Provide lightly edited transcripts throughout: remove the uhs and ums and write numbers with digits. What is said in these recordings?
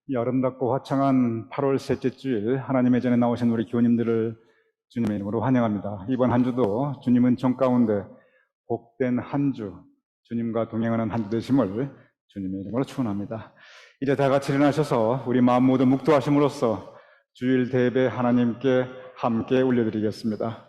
이 아름답고 화창한 8월 셋째 주일 하나님의 전에 나오신 우리 교우님들을 주님의 이름으로 환영합니다. 이번 한 주도 주님 은총 가운데 복된 한 주, 주님과 동행하는 한 주 되심을 주님의 이름으로 축원합니다. 이제 다 같이 일어나셔서 우리 마음 모두 묵도하심으로써 주일 대배 하나님께 함께 올려드리겠습니다.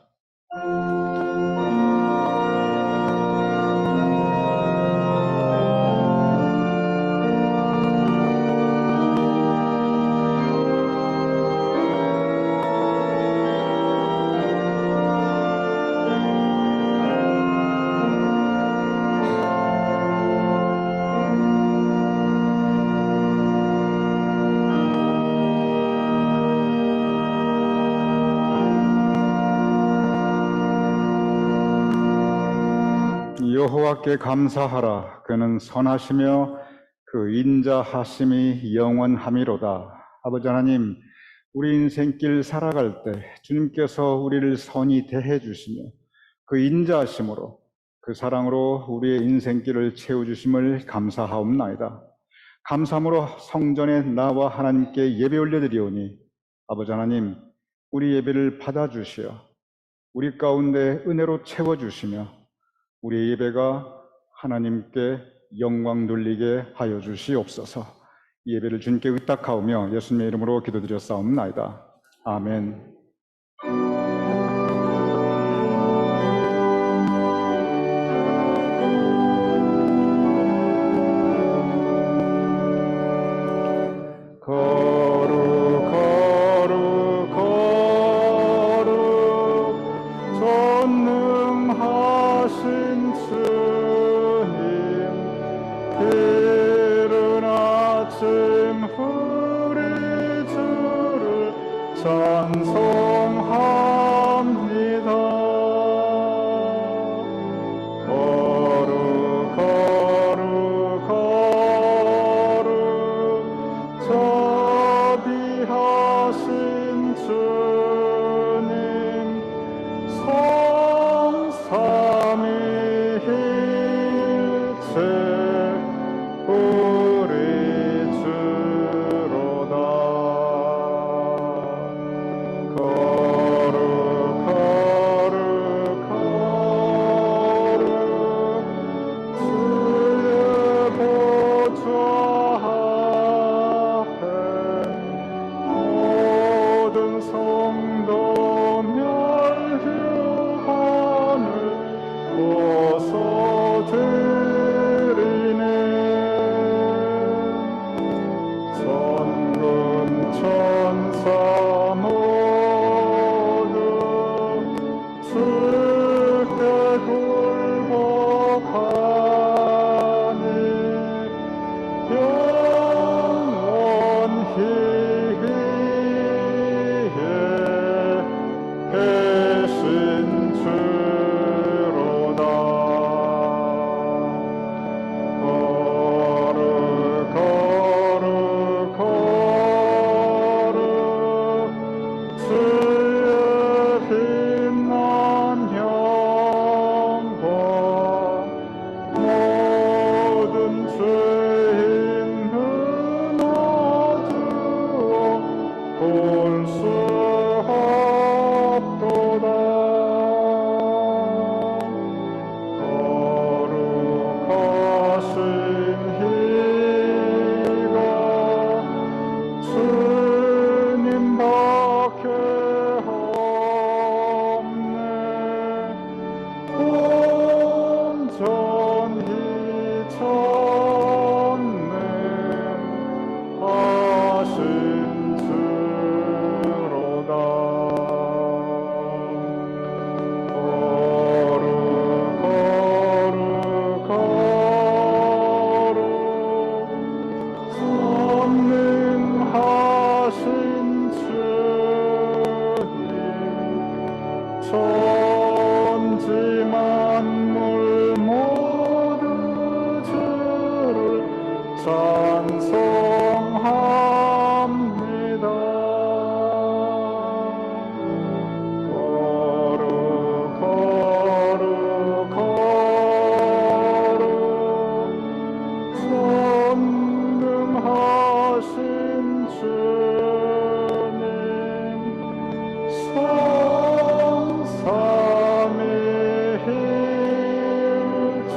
여호와께 감사하라. 그는 선하시며 그 인자하심이 영원함이로다. 아버지 하나님, 우리 인생길 살아갈 때 주님께서 우리를 선히 대해 주시며 그 인자하심으로 그 사랑으로 우리의 인생길을 채워주심을 감사하옵나이다. 감사함으로 성전에 나와 하나님께 예배 올려드리오니 아버지 하나님, 우리 예배를 받아주시어 우리 가운데 은혜로 채워주시며 우리의 예배가 하나님께 영광 돌리게 하여 주시옵소서. 이 예배를 주님께 의탁하오며 예수님의 이름으로 기도드렸사옵나이다. 아멘.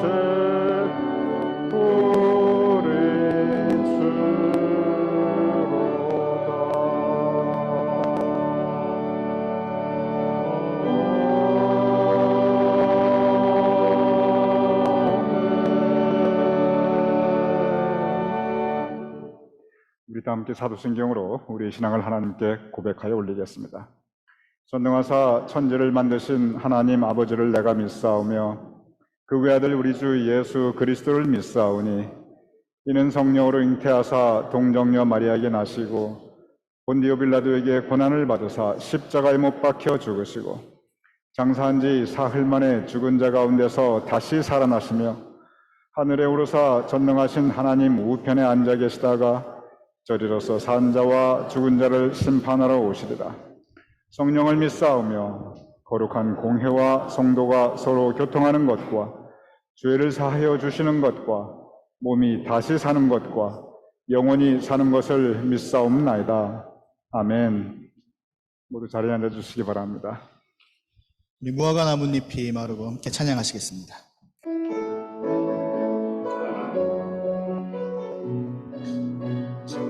우리 다 함께 사도신경으로 우리의 신앙을 하나님께 고백하여 올리겠습니다. 전능하사 천지를 만드신 하나님 아버지를 내가 믿사오며 그 외아들 우리 주 예수 그리스도를 믿사오니 이는 성령으로 잉태하사 동정녀 마리아에게 나시고 본디오 빌라도에게 고난을 받으사 십자가에 못 박혀 죽으시고 장사한 지 사흘 만에 죽은 자 가운데서 다시 살아나시며 하늘에 오르사 전능하신 하나님 우편에 앉아 계시다가 저리로서 산 자와 죽은 자를 심판하러 오시리라. 성령을 믿사오며 거룩한 공회와 성도가 서로 교통하는 것과 죄를 사하여 주시는 것과 몸이 다시 사는 것과 영원히 사는 것을 믿사옵나이다. 아멘. 모두 자리에 앉아 주시기 바랍니다. 우리 무화과 나뭇잎이 마르고 함께 찬양하시겠습니다.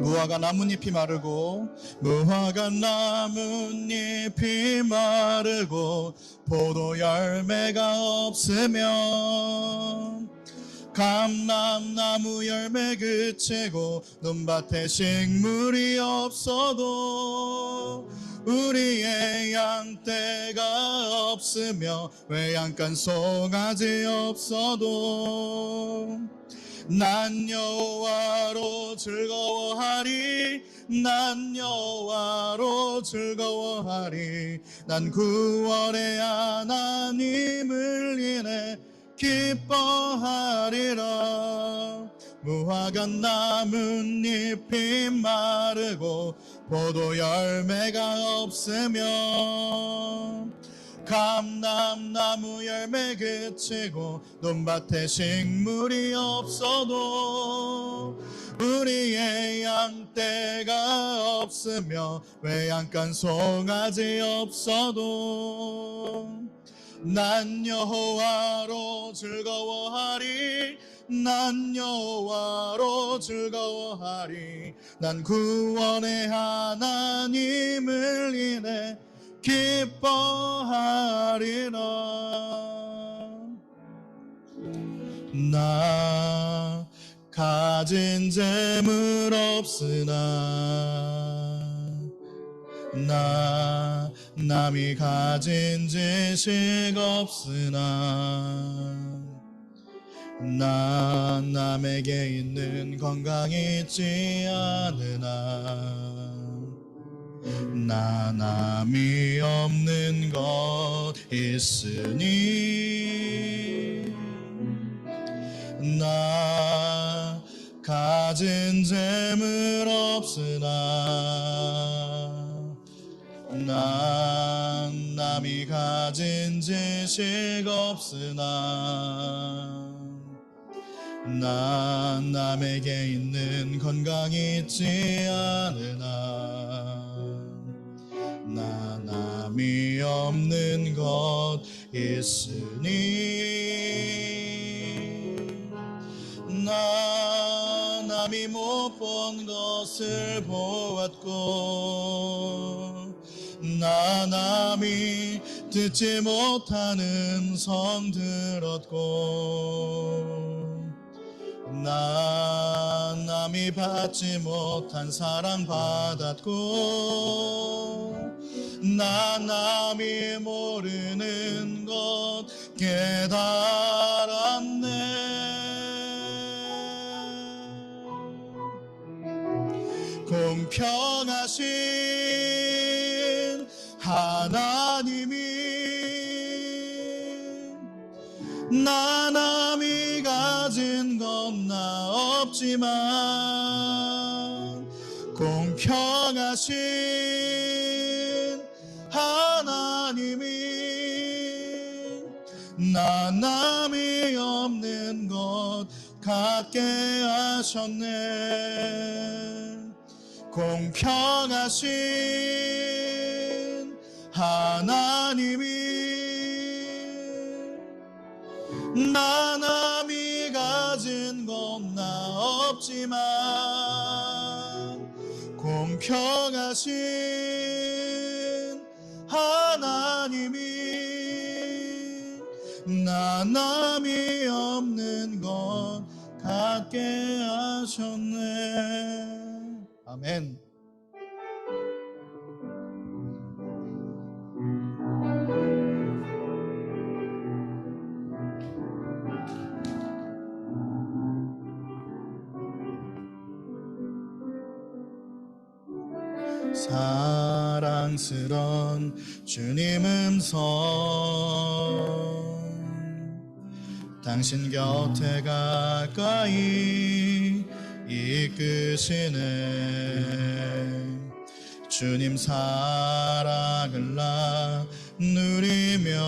무화과 나뭇잎이 마르고 무화과 나뭇잎이 마르고 포도 열매가 없으면 감람나무 열매 그치고 논밭에 식물이 없어도 우리의 양떼가 없으며 외양간 송아지 없어도 난 여호와로 즐거워하리 난 여호와로 즐거워하리 난 구원의 하나님을 인해 기뻐하리라. 무화과 나뭇잎이 마르고 포도 열매가 없으면 감람나무 열매 그치고 논밭에 식물이 없어도 우리의 양떼가 없으며 외양간 송아지 없어도 난 여호와로 즐거워하리 난 여호와로 즐거워하리 난 구원의 하나님을 인해 기뻐하리라. 나 가진 재물 없으나 나 남이 가진 지식 없으나 나 남에게 있는 건강이 있지 않으나 나 남이 없는 것 있으니 나 가진 재물 없으나 난 남이 가진 지식 없으나 난 남에게 있는 건강이 있지 않으나 나 남이 없는 것 있으니 나 남이 못 본 것을 보았고 나 남이 듣지 못한 음성 들었고 나 남이 받지 못한 사랑 받았고 나 남이 모르는 것 깨달았네. 공평하신 하나님이 나 남이 가진 건 나 없지만 공평하신 하나님이 나 남이 없는 것 갖게 하셨네. 공평하신 하나님이 나 남이 가진 것 나 없지만 공평하신 하나님이 나 남이 없는 것 갖게 하셨네. 아멘. 사랑스런 주님 음성 당신 곁에 가까이 이끄시네. 주님 사랑을 나 누리며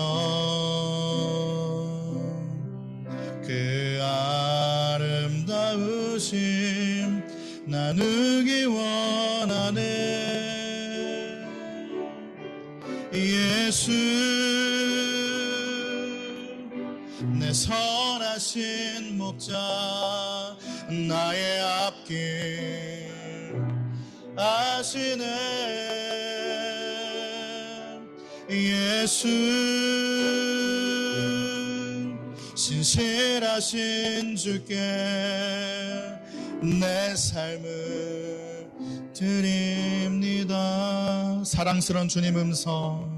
그 아름다우심 나누기 원하네. 예수 내 선하신 목자 나의 앞길 아시네. 예수 신실하신 주께 내 삶을 드립니다. 사랑스러운 주님 음성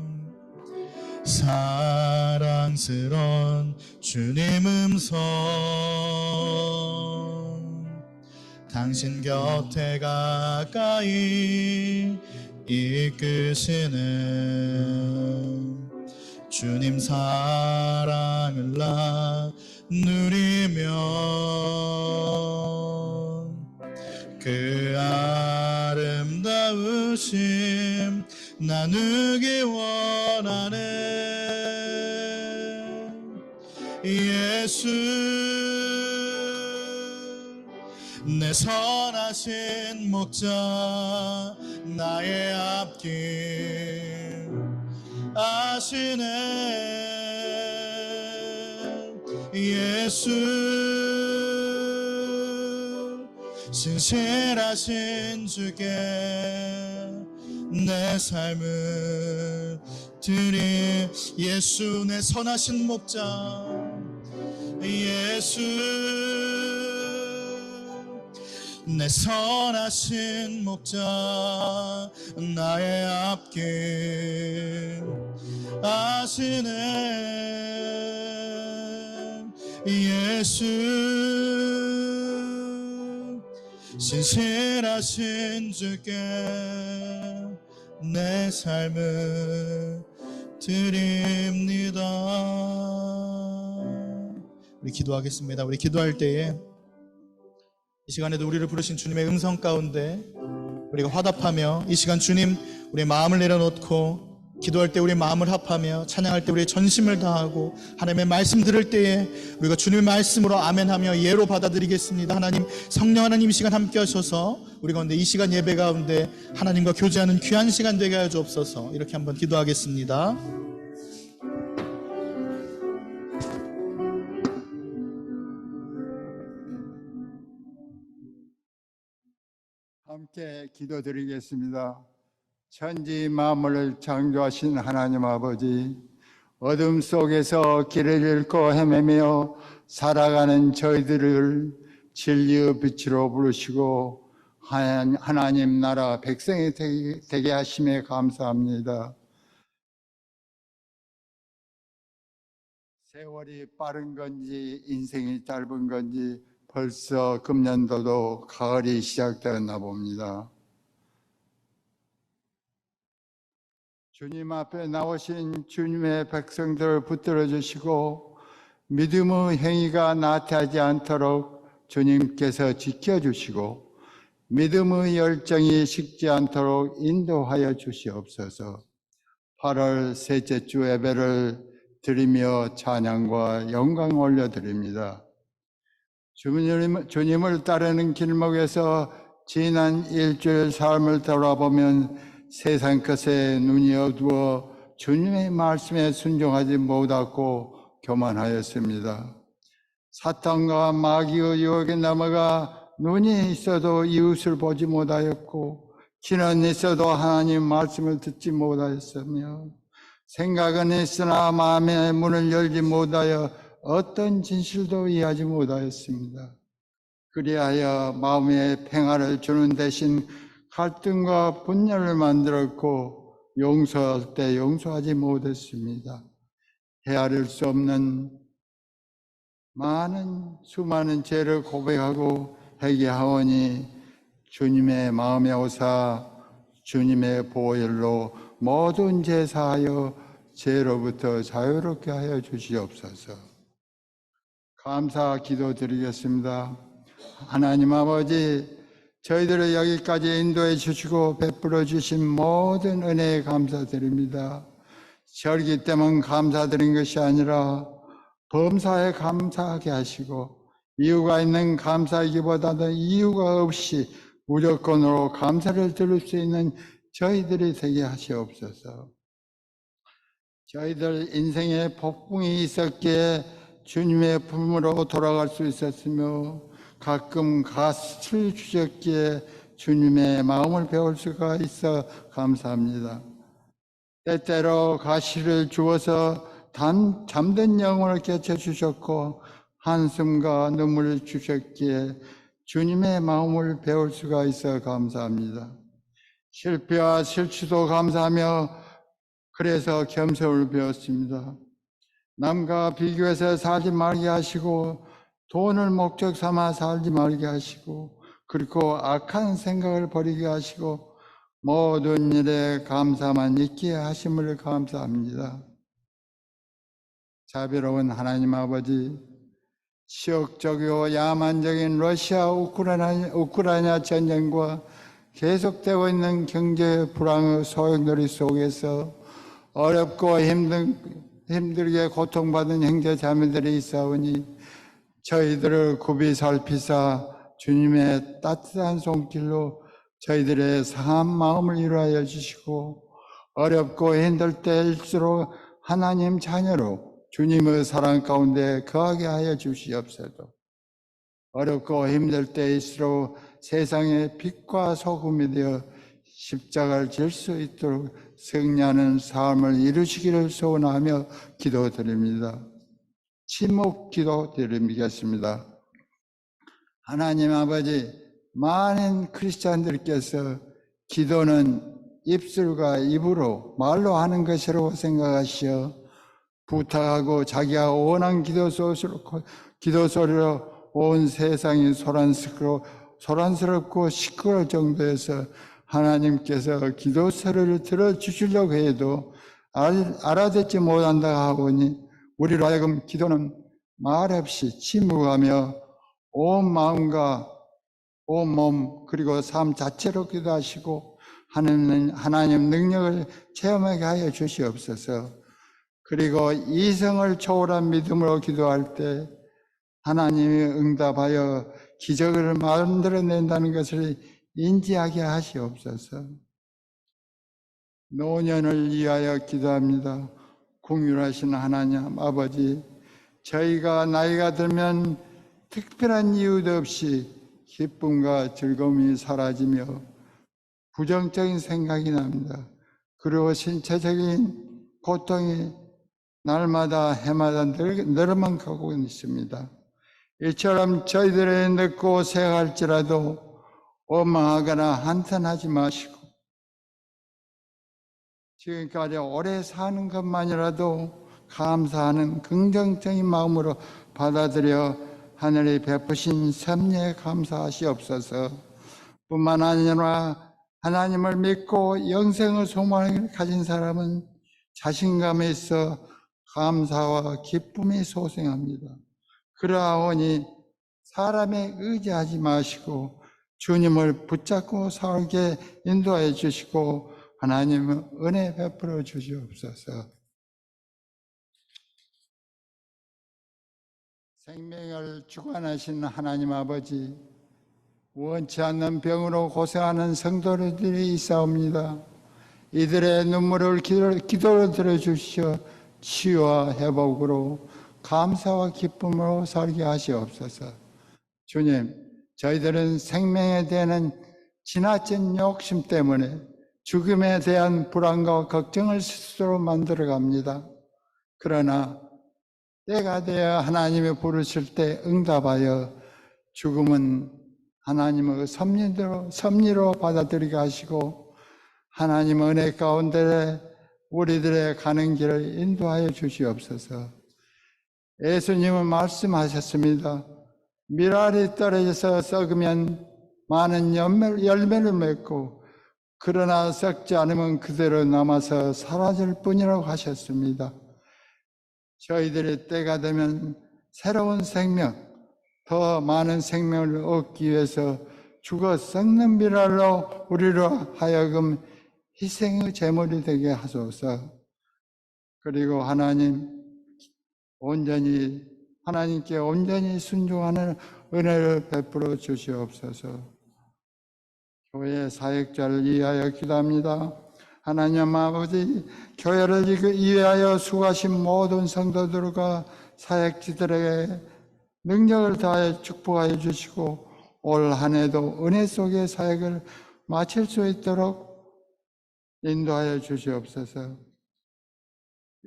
사랑스러운 주님 음성 당신 곁에 가까이 이끄시네. 주님 사랑을 나 누리며 그 아름다우심 나누기 원하네. 예수 내 선하신 목자 나의 앞길 아시네. 예수 신실하신 주께 내 삶을 드리. 예수 내 선하신 목자 예수 내 선하신 목자 나의 앞길 아시네. 예수 신실하신 주께 내 삶을 드립니다. 우리 기도하겠습니다. 우리 기도할 때에 이 시간에도 우리를 부르신 주님의 음성 가운데 우리가 화답하며 이 시간 주님 우리의 마음을 내려놓고 기도할 때 우리의 마음을 합하며 찬양할 때 우리의 전심을 다하고 하나님의 말씀 들을 때에 우리가 주님의 말씀으로 아멘하며 예로 받아들이겠습니다. 하나님 성령 하나님 이 시간 함께 하셔서 우리 가운데 이 시간 예배 가운데 하나님과 교제하는 귀한 시간 되게 하여 주옵소서. 이렇게 한번 기도하겠습니다. 함께 기도드리겠습니다. 천지 만물을 창조하신 하나님 아버지, 어둠 속에서 길을 잃고 헤매며 살아가는 저희들을 진리의 빛으로 부르시고 하나님 나라 백성이 되게 하심에 감사합니다. 세월이 빠른 건지 인생이 짧은 건지 벌써 금년도도 가을이 시작되었나 봅니다. 주님 앞에 나오신 주님의 백성들을 붙들어 주시고 믿음의 행위가 나태하지 않도록 주님께서 지켜주시고 믿음의 열정이 식지 않도록 인도하여 주시옵소서. 8월 셋째 주 예배를 드리며 찬양과 영광 올려드립니다. 주님을 따르는 길목에서 지난 일주일 삶을 돌아보면 세상 것에 눈이 어두워 주님의 말씀에 순종하지 못하고 교만하였습니다. 사탄과 마귀의 유혹에 넘어가 눈이 있어도 이웃을 보지 못하였고 귀는 있어도 하나님 말씀을 듣지 못하였으며 생각은 있으나 마음의 문을 열지 못하여 어떤 진실도 이해하지 못하였습니다. 그리하여 마음의 평화를 주는 대신 갈등과 분열을 만들었고 용서할 때 용서하지 못했습니다. 헤아릴 수 없는 수많은 죄를 고백하고 회개하오니 주님의 마음에 오사 주님의 보혈로 모든 죄 사하여 죄로부터 자유롭게 하여 주시옵소서. 감사 기도드리겠습니다. 하나님 아버지, 저희들을 여기까지 인도해 주시고 베풀어 주신 모든 은혜에 감사드립니다. 절기 때문에 감사드린 것이 아니라 범사에 감사하게 하시고 이유가 있는 감사이기보다는 이유가 없이 무조건으로 감사를 들을 수 있는 저희들이 되게 하시옵소서. 저희들 인생에 폭풍이 있었기에 주님의 품으로 돌아갈 수 있었으며 가끔 갓을 주셨기에 주님의 마음을 배울 수가 있어 감사합니다. 때때로 가시를 주어서 잠든 영혼을 깨쳐주셨고 한숨과 눈물을 주셨기에 주님의 마음을 배울 수가 있어 감사합니다. 실패와 실추도 감사하며 그래서 겸손을 배웠습니다. 남과 비교해서 살지 말게 하시고 돈을 목적 삼아 살지 말게 하시고 그리고 악한 생각을 버리게 하시고 모든 일에 감사만 있게 하심을 감사합니다. 자비로운 하나님 아버지, 치욕적이고 야만적인 러시아 우크라이나 전쟁과 계속되고 있는 경제 불황의 소용돌이 속에서 어렵고 힘들게 고통받은 형제 자매들이 있사오니 저희들을 굽이 살피사 주님의 따뜻한 손길로 저희들의 상한 마음을 이루하여 주시고 어렵고 힘들 때일수록 하나님 자녀로 주님의 사랑 가운데 거하게 하여 주시옵소서. 어렵고 힘들 때일수록 세상의 빛과 소금이 되어 십자가를 질 수 있도록 승리하는 삶을 이루시기를 소원하며 기도드립니다. 침묵 기도드리겠습니다. 하나님 아버지, 많은 크리스찬들께서 기도는 입술과 입으로 말로 하는 것이라고 생각하시어 부탁하고 자기가 원한 기도 소리로 온 세상이 소란스럽고 시끄러울 정도에서 하나님께서 기도 소리를 들어주시려고 해도 알아듣지 못한다 하오니 우리로 하여금 기도는 말없이 침묵하며 온 마음과 온 몸 그리고 삶 자체로 기도하시고 하나님 능력을 체험하게 하여 주시옵소서. 그리고 이성을 초월한 믿음으로 기도할 때 하나님이 응답하여 기적을 만들어낸다는 것을 인지하게 하시옵소서. 노년을 위하여 기도합니다. 긍휼하신 하나님 아버지, 저희가 나이가 들면 특별한 이유도 없이 기쁨과 즐거움이 사라지며 부정적인 생각이 납니다. 그리고 신체적인 고통이 날마다 해마다 늘어만 가고 있습니다. 이처럼 저희들의 늙고 생각할지라도 원망하거나 한탄하지 마시고 지금까지 오래 사는 것만이라도 감사하는 긍정적인 마음으로 받아들여 하늘이 베푸신 섭리에 감사하시옵소서. 뿐만 아니라 하나님을 믿고 영생의 소망을 가진 사람은 자신감에 있어 감사와 기쁨이 소생합니다. 그러하오니 사람에 의지하지 마시고 주님을 붙잡고 살게 인도하여 주시고 하나님의 은혜 베풀어 주시옵소서. 생명을 주관하신 하나님 아버지, 원치 않는 병으로 고생하는 성도들이 있사옵니다. 이들의 눈물을 기도로 들어주시어 치유와 회복으로 감사와 기쁨으로 살게 하시옵소서. 주님, 저희들은 생명에 대한 지나친 욕심 때문에 죽음에 대한 불안과 걱정을 스스로 만들어 갑니다. 그러나 때가 되어 하나님이 부르실 때 응답하여 죽음은 하나님의 섭리로 받아들이게 하시고 하나님 은혜 가운데 우리들의 가는 길을 인도하여 주시옵소서. 예수님은 말씀하셨습니다. 밀알이 떨어져서 썩으면 많은 열매를 맺고 그러나 썩지 않으면 그대로 남아서 사라질 뿐이라고 하셨습니다. 저희들의 때가 되면 새로운 생명, 더 많은 생명을 얻기 위해서 죽어 썩는 밀알로 우리로 하여금 희생의 제물이 되게 하소서. 그리고 하나님께 온전히 순종하는 은혜를 베풀어 주시옵소서. 교회 사역자를 위하여 기도합니다. 하나님 아버지, 교회를 위하여 수고하신 모든 성도들과 사역지들에게 능력을 다해 축복하여 주시고 올 한 해도 은혜 속의 사역을 마칠 수 있도록 인도하여 주시옵소서.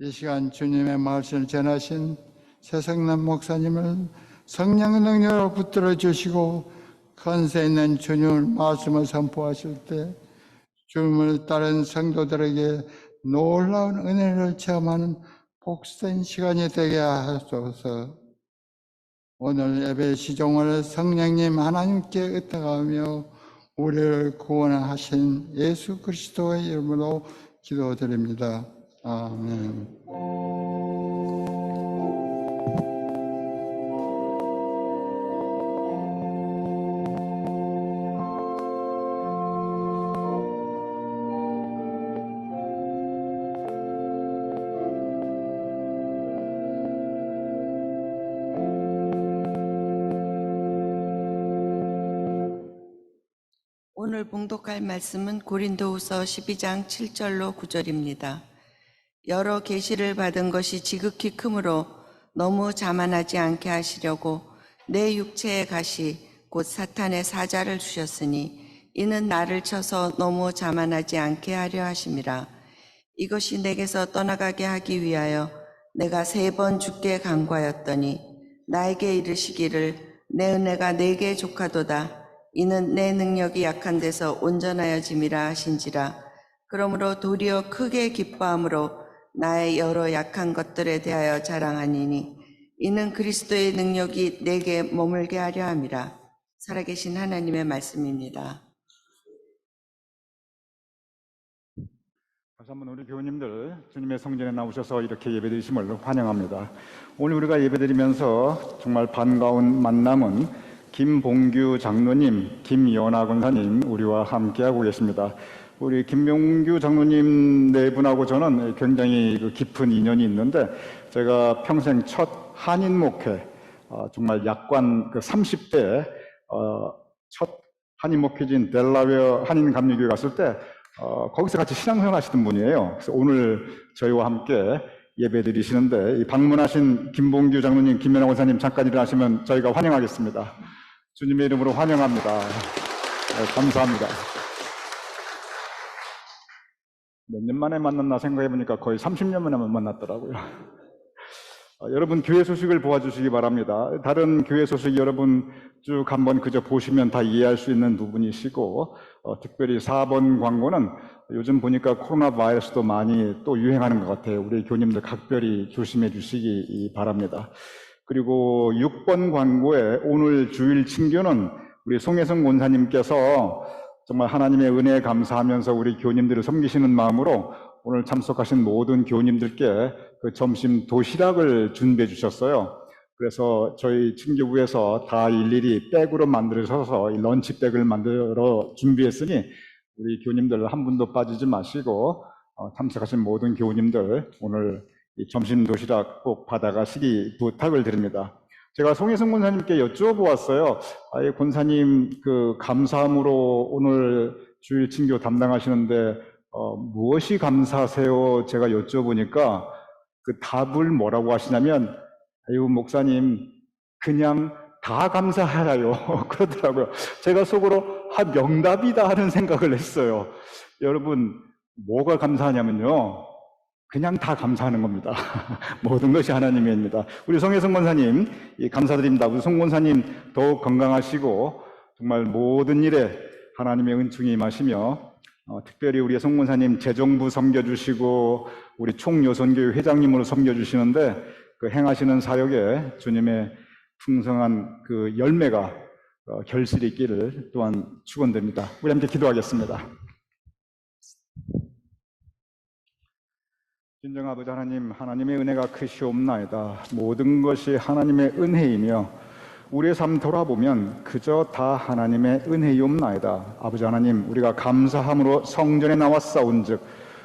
이 시간 주님의 말씀을 전하신 최성남 목사님을 성령의 능력으로 붙들어 주시고 권세 있는 주님의 말씀을 선포하실 때 주님을 따른 성도들에게 놀라운 은혜를 체험하는 복된 시간이 되게 하소서. 오늘 예배 시종을 성령님 하나님께 의탁하며 우리를 구원하신 예수 그리스도의 이름으로 기도드립니다. 아멘. 오늘 봉독할 말씀은 고린도후서 12장 7절로 9절입니다. 여러 계시를 받은 것이 지극히 크므로 너무 자만하지 않게 하시려고 내 육체의 가시 곧 사탄의 사자를 주셨으니 이는 나를 쳐서 너무 자만하지 않게 하려 하심이라. 이것이 내게서 떠나가게 하기 위하여 내가 3번 주께 간구하였더니 나에게 이르시기를 내 은혜가 내게 족하도다. 이는 내 능력이 약한 데서 온전하여짐이라 하신지라. 그러므로 도리어 크게 기뻐함으로 나의 여러 약한 것들에 대하여 자랑하니니 이는 그리스도의 능력이 내게 머물게 하려 함이라. 살아계신 하나님의 말씀입니다. 다시 한번 우리 교우님들 주님의 성전에 나오셔서 이렇게 예배드리심을 환영합니다. 오늘 우리가 예배드리면서 정말 반가운 만남은 김봉규 장로님, 김연아 권사님 우리와 함께하고 계십니다. 우리 김봉규 장로님 네 분하고 저는 굉장히 깊은 인연이 있는데 제가 평생 첫 한인 목회, 정말 약관 30대 첫 한인 목회지인 델라웨어 한인 감리교회 갔을 때 거기서 같이 신앙생활 하시던 분이에요. 그래서 오늘 저희와 함께 예배 드리시는데 이 방문하신 김봉규 장로님, 김연아 권사님 잠깐 일어나시면 저희가 환영하겠습니다. 주님의 이름으로 환영합니다. 네, 감사합니다. 몇 년 만에 만났나 생각해보니까 거의 30년 만에 만났더라고요. 여러분 교회 소식을 보아주시기 바랍니다. 다른 교회 소식 여러분 쭉 한번 그저 보시면 다 이해할 수 있는 부분이시고 특별히 4번 광고는 요즘 보니까 코로나 바이러스도 많이 또 유행하는 것 같아요. 우리 교님들 각별히 조심해 주시기 바랍니다. 그리고 6번 광고에 오늘 주일 친교는 우리 송혜성 권사님께서 정말 하나님의 은혜에 감사하면서 우리 교님들을 섬기시는 마음으로 오늘 참석하신 모든 교님들께 그 점심 도시락을 준비해 주셨어요. 그래서 저희 친교부에서 다 일일이 백으로 만들어서 런치백을 만들어 준비했으니 우리 교님들 한 분도 빠지지 마시고 참석하신 모든 교님들 오늘 이 점심 도시락 꼭 받아가시기 부탁을 드립니다. 제가 송혜성 권사님께 여쭈어보았어요. 권사님 그 감사함으로 오늘 주일 친교 담당하시는데 무엇이 감사하세요? 제가 여쭤보니까 그 답을 뭐라고 하시냐면 아유, 목사님, 그냥 다 감사하라요. 그러더라고요. 제가 속으로, 명답이다 하는 생각을 했어요. 여러분, 뭐가 감사하냐면요. 그냥 다 감사하는 겁니다. 모든 것이 하나님의 일입니다. 우리 송혜성 권사님, 감사드립니다. 우리 송 권사님 더욱 건강하시고, 정말 모든 일에 하나님의 은총이 임하시며, 특별히 우리 송 권사님 재정부 섬겨주시고, 우리 총요선교회 회장님으로 섬겨주시는데, 그 행하시는 사역에 주님의 풍성한 그 열매가 결실이 있기를 또한 축원드립니다. 우리 함께 기도하겠습니다. 진정 아버지 하나님, 하나님의 은혜가 크시옵나이다. 모든 것이 하나님의 은혜이며 우리의 삶 돌아보면 그저 다 하나님의 은혜이옵나이다. 아버지 하나님, 우리가 감사함으로 성전에 나왔사온즉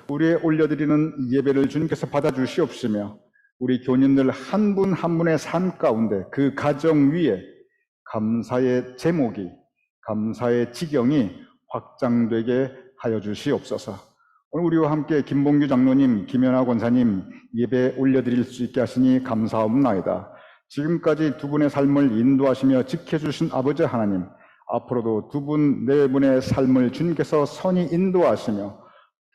우리의 올려드리는 예배를 주님께서 받아주시옵시며 우리 교인들 한 분 한 분의 삶 가운데 그 가정 위에 감사의 제목이, 감사의 지경이 확장되게 하여 주시옵소서. 오늘 우리와 함께 김봉규 장로님, 김연아 권사님 예배 올려드릴 수 있게 하시니 감사옵나이다. 지금까지 두 분의 삶을 인도하시며 지켜주신 아버지 하나님, 앞으로도 두 분, 네 분의 삶을 주님께서 선히 인도하시며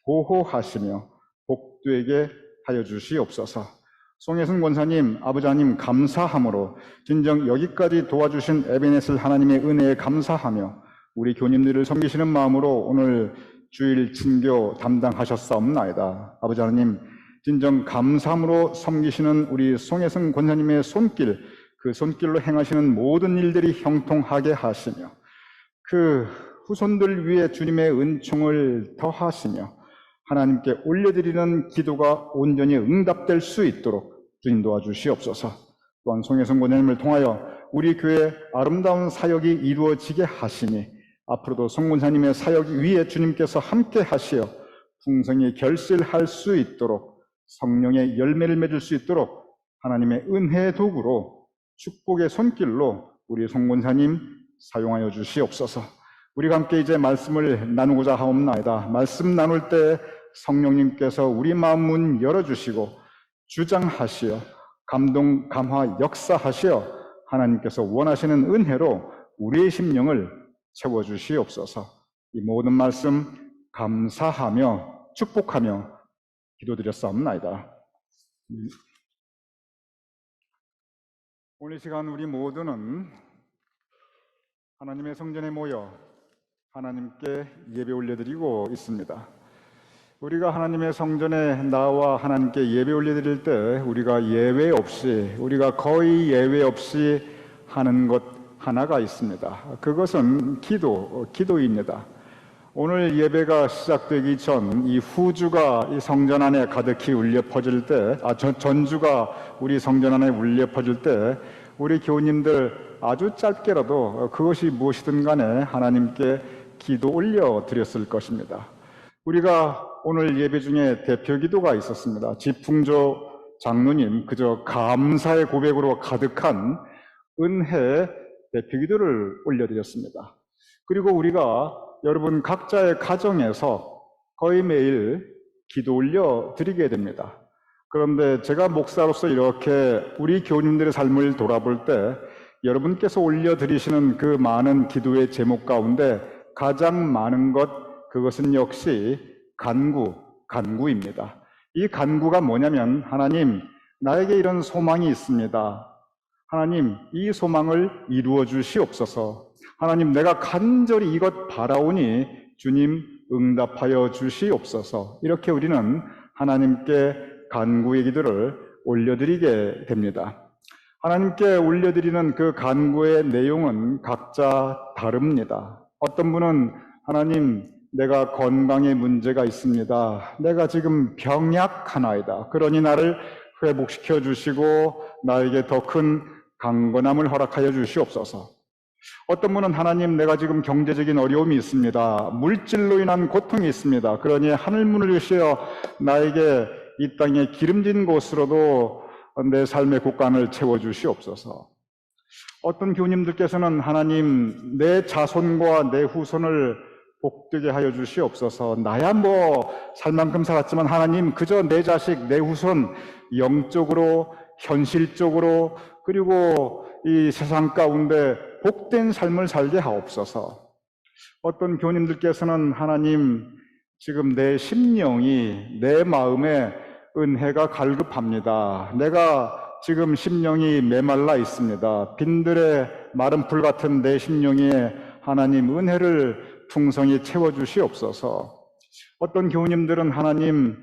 보호하시며 복되게 하여 주시옵소서. 송혜승 권사님, 아버지 하나님 감사함으로 진정 여기까지 도와주신 에베네셀 하나님의 은혜에 감사하며 우리 교님들을 섬기시는 마음으로 오늘 주일 친교 담당하셨사옵나이다. 아버지 하나님, 진정 감사함으로 섬기시는 우리 송혜승 권사님의 손길, 그 손길로 행하시는 모든 일들이 형통하게 하시며 그 후손들 위에 주님의 은총을 더하시며 하나님께 올려드리는 기도가 온전히 응답될 수 있도록 주님 도와주시옵소서. 또한 송혜승 권사님을 통하여 우리 교회 아름다운 사역이 이루어지게 하시니 앞으로도 송 권사님의 사역 위에 주님께서 함께 하시어 풍성히 결실할 수 있도록 성령의 열매를 맺을 수 있도록 하나님의 은혜의 도구로 축복의 손길로 우리 송 권사님 사용하여 주시옵소서. 우리가 함께 이제 말씀을 나누고자 하옵나이다. 말씀 나눌 때 성령님께서 우리 마음 문 열어주시고 주장하시어 감동, 감화, 역사하시어 하나님께서 원하시는 은혜로 우리의 심령을 채워주시옵소서. 이 모든 말씀 감사하며 축복하며 기도드렸사옵나이다. 오늘 이 시간 우리 모두는 하나님의 성전에 모여 하나님께 예배 올려드리고 있습니다. 우리가 하나님의 성전에 나와 하나님께 예배 올려드릴 때 우리가 예외 없이, 우리가 거의 예외 없이 하는 것 하나가 있습니다. 그것은 기도입니다. 오늘 예배가 시작되기 전 이 후주가 이 성전 안에 가득히 울려 퍼질 때, 전주가 우리 성전 안에 울려 퍼질 때 우리 교우님들 아주 짧게라도 그것이 무엇이든 간에 하나님께 기도 올려 드렸을 것입니다. 우리가 오늘 예배 중에 대표 기도가 있었습니다. 지풍조 장로님 그저 감사의 고백으로 가득한 은혜 대표 기도를 올려드렸습니다. 그리고 우리가 여러분 각자의 가정에서 거의 매일 기도 올려드리게 됩니다. 그런데 제가 목사로서 이렇게 우리 교우님들의 삶을 돌아볼 때 여러분께서 올려드리시는 그 많은 기도의 제목 가운데 가장 많은 것, 그것은 역시 간구입니다. 이 간구가 뭐냐면, 하나님, 나에게 이런 소망이 있습니다. 하나님, 이 소망을 이루어 주시옵소서. 하나님, 내가 간절히 이것 바라오니 주님 응답하여 주시옵소서. 이렇게 우리는 하나님께 간구의 기도를 올려드리게 됩니다. 하나님께 올려드리는 그 간구의 내용은 각자 다릅니다. 어떤 분은 하나님, 내가 건강에 문제가 있습니다. 내가 지금 병약하나이다. 그러니 나를 회복시켜 주시고 나에게 더 큰 강건함을 허락하여 주시옵소서. 어떤 분은 하나님, 내가 지금 경제적인 어려움이 있습니다. 물질로 인한 고통이 있습니다. 그러니 하늘문을 여시어 나에게 이 땅의 기름진 곳으로도 내 삶의 곳간을 채워주시옵소서. 어떤 교우님들께서는 하나님, 내 자손과 내 후손을 복되게 하여 주시옵소서. 나야 뭐 살 만큼 살았지만 하나님, 그저 내 자식, 내 후손 영적으로 현실적으로 그리고 이 세상 가운데 복된 삶을 살게 하옵소서. 어떤 교님들께서는 하나님, 지금 내 심령이, 내 마음에 은혜가 갈급합니다. 내가 지금 심령이 메말라 있습니다. 빈들의 마른 풀 같은 내 심령에 하나님 은혜를 풍성히 채워주시옵소서. 어떤 교우님들은 하나님,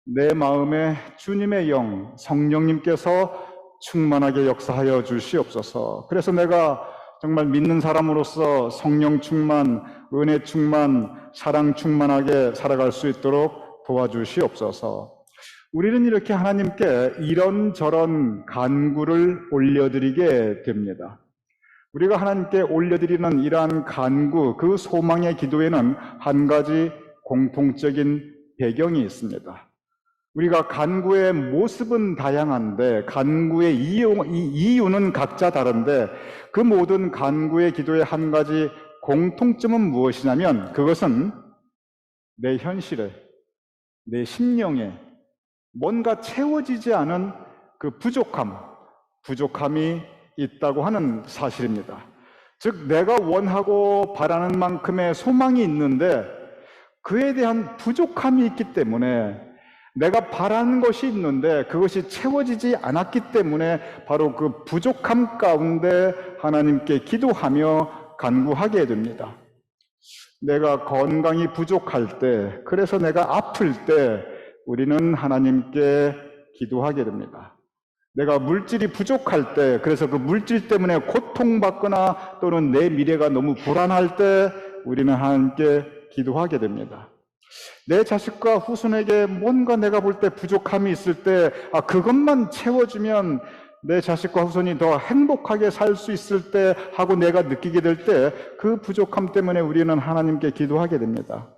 내 마음에 주님의 영, 성령님께서 충만하게 역사하여 주시옵소서. 그래서 내가 정말 믿는 사람으로서 성령 충만, 은혜 충만, 사랑 충만하게 살아갈 수 있도록 도와주시옵소서. 우리는 이렇게 하나님께 이런저런 간구를 올려드리게 됩니다. 우리가 하나님께 올려드리는 이러한 간구, 그 소망의 기도에는 한 가지 공통적인 배경이 있습니다. 우리가 간구의 모습은 다양한데 간구의 이유는 각자 다른데 그 모든 간구의 기도의 한 가지 공통점은 무엇이냐면 그것은 내 현실에, 내 심령에 뭔가 채워지지 않은 그 부족함이 있다고 하는 사실입니다. 즉 내가 원하고 바라는 만큼의 소망이 있는데 그에 대한 부족함이 있기 때문에, 내가 바라는 것이 있는데 그것이 채워지지 않았기 때문에 바로 그 부족함 가운데 하나님께 기도하며 간구하게 됩니다. 내가 건강이 부족할 때, 그래서 내가 아플 때 우리는 하나님께 기도하게 됩니다. 내가 물질이 부족할 때, 그래서 그 물질 때문에 고통받거나 또는 내 미래가 너무 불안할 때 우리는 하나님께 기도하게 됩니다. 내 자식과 후손에게 뭔가 내가 볼 때 부족함이 있을 때, 그것만 채워주면 내 자식과 후손이 더 행복하게 살 수 있을 때 하고 내가 느끼게 될 때 그 부족함 때문에 우리는 하나님께 기도하게 됩니다.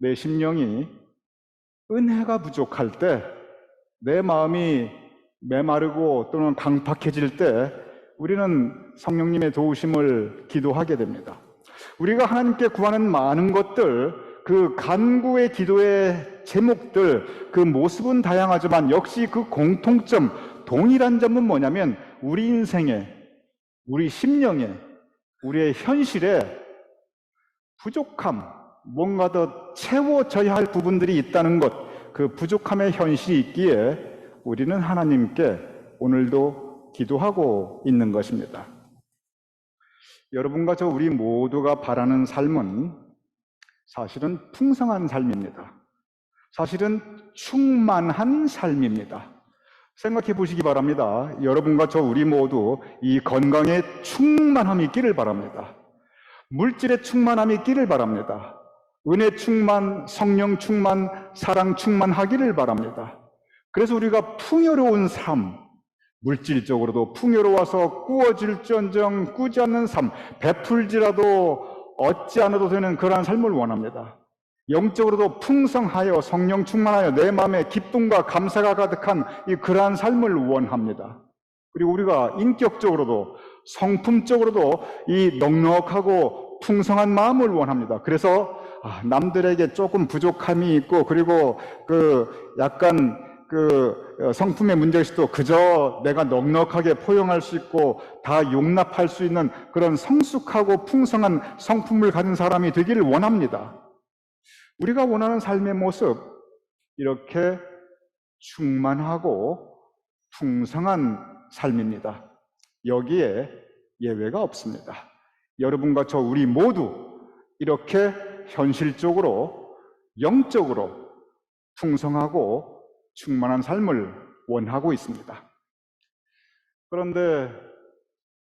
내 심령이 은혜가 부족할 때, 내 마음이 메마르고 또는 강팍해질 때 우리는 성령님의 도우심을 기도하게 됩니다. 우리가 하나님께 구하는 많은 것들, 그 간구의 기도의 제목들, 그 모습은 다양하지만 역시 그 공통점, 동일한 점은 뭐냐면 우리 인생에, 우리 심령에, 우리의 현실에 부족함, 뭔가 더 채워져야 할 부분들이 있다는 것, 그 부족함의 현실이 있기에 우리는 하나님께 오늘도 기도하고 있는 것입니다. 여러분과 저 우리 모두가 바라는 삶은 사실은 풍성한 삶입니다. 사실은 충만한 삶입니다. 생각해 보시기 바랍니다. 여러분과 저 우리 모두 이 건강에 충만함이 있기를 바랍니다. 물질의 충만함이 있기를 바랍니다. 은혜 충만, 성령 충만, 사랑 충만하기를 바랍니다. 그래서 우리가 풍요로운 삶, 물질적으로도 풍요로워서 꾸어질지언정 꾸지 않는 삶, 베풀지라도 얻지 않아도 되는 그러한 삶을 원합니다. 영적으로도 풍성하여 성령 충만하여 내 마음에 기쁨과 감사가 가득한 그러한 삶을 원합니다. 그리고 우리가 인격적으로도 성품적으로도 이 넉넉하고 풍성한 마음을 원합니다. 그래서 남들에게 조금 부족함이 있고 그리고 약간 성품의 문제가 있어도 그저 내가 넉넉하게 포용할 수 있고 다 용납할 수 있는 그런 성숙하고 풍성한 성품을 가진 사람이 되기를 원합니다. 우리가 원하는 삶의 모습, 이렇게 충만하고 풍성한 삶입니다. 여기에 예외가 없습니다. 여러분과 저 우리 모두 이렇게 현실적으로, 영적으로 풍성하고 충만한 삶을 원하고 있습니다. 그런데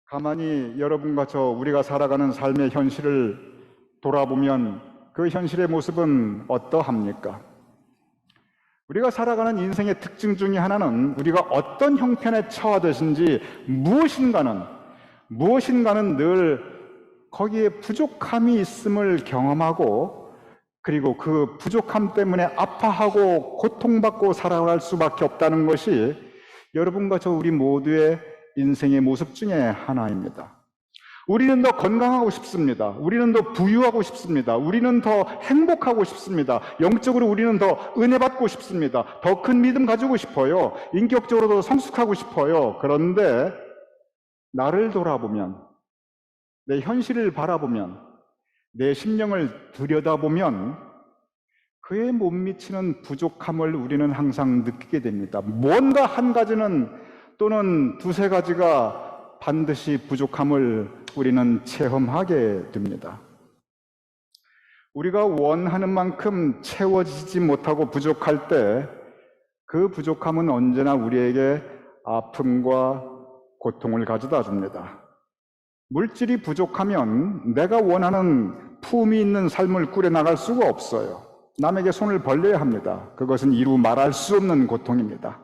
가만히 여러분과 저 우리가 살아가는 삶의 현실을 돌아보면 그 현실의 모습은 어떠합니까? 우리가 살아가는 인생의 특징 중에 하나는 우리가 어떤 형편에 처하듯인지 무엇인가는 늘 거기에 부족함이 있음을 경험하고 그리고 그 부족함 때문에 아파하고 고통받고 살아갈 수밖에 없다는 것이 여러분과 저 우리 모두의 인생의 모습 중에 하나입니다. 우리는 더 건강하고 싶습니다. 우리는 더 부유하고 싶습니다. 우리는 더 행복하고 싶습니다. 영적으로 우리는 더 은혜 받고 싶습니다. 더 큰 믿음 가지고 싶어요. 인격적으로도 성숙하고 싶어요. 그런데 나를 돌아보면, 내 현실을 바라보면, 내 심령을 들여다보면 그에 못 미치는 부족함을 우리는 항상 느끼게 됩니다. 뭔가 한 가지는 또는 두세 가지가 반드시 부족함을 우리는 체험하게 됩니다. 우리가 원하는 만큼 채워지지 못하고 부족할 때 그 부족함은 언제나 우리에게 아픔과 고통을 가져다 줍니다. 물질이 부족하면 내가 원하는 품위 있는 삶을 꾸려나갈 수가 없어요. 남에게 손을 벌려야 합니다. 그것은 이루 말할 수 없는 고통입니다.